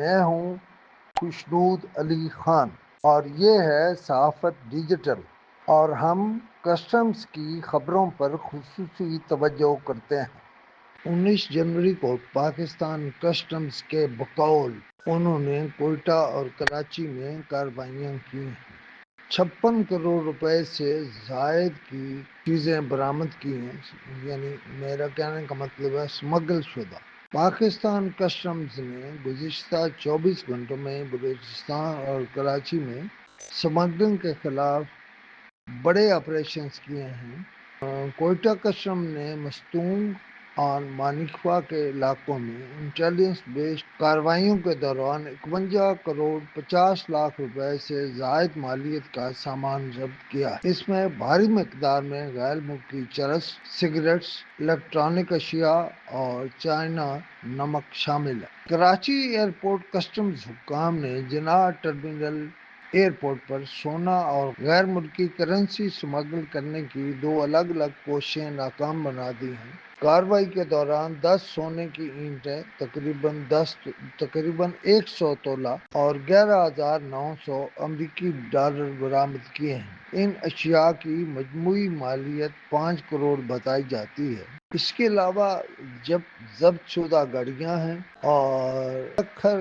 میں ہوں خوشنود علی خان اور یہ ہے صحافت ڈیجیٹل، اور ہم کسٹمز کی خبروں پر خصوصی توجہ کرتے ہیں۔ 19 جنوری کو پاکستان کسٹمز کے بقول انہوں نے کوئٹہ اور کراچی میں کارروائیاں کی ہیں۔ 56 کروڑ روپے سے زائد کی چیزیں برآمد کی ہیں، یعنی میرا کہنے کا مطلب ہے اسمگل شدہ۔ پاکستان کسٹمز نے گزشتہ 24 گھنٹوں میں بلوچستان اور کراچی میں اسمگلنگ کے خلاف بڑے آپریشنز کیے ہیں۔ کوئٹہ کسٹم نے مستونگ اور مانیکوا کے علاقوں میں انٹیلیجنس بیسڈ کارروائیوں کے دوران 51 کروڑ 50 لاکھ روپے سے زائد مالیت کا سامان ضبط کیا ہے۔ اس میں بھاری مقدار میں غیر ملکی چرس، سگریٹس، الیکٹرانک اشیاء اور چائنا نمک شامل ہے۔ کراچی ایئرپورٹ کسٹمز حکام نے جناح ٹرمینل ایئرپورٹ پر سونا اور غیر ملکی کرنسی اسمگل کرنے کی 2 الگ الگ کوششیں ناکام بنا دی ہیں۔ کارروائی کے دوران 10 سونے کی اینٹیں تقریباً 100 تولہ اور 11,900 امریکی ڈالر برآمد کیے ہیں۔ ان اشیاء کی مجموعی مالیت 5 کروڑ بتائی جاتی ہے۔ اس کے علاوہ ضبط شدہ گاڑیاں ہیں اور اکھر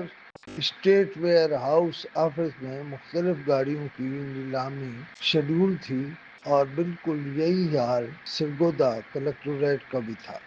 اسٹیٹ ویئر ہاؤس آفس میں مختلف گاڑیوں کی نیلامی شیڈول تھی، اور بالکل یہی حال سرگودا کلکٹریٹ کا بھی تھا۔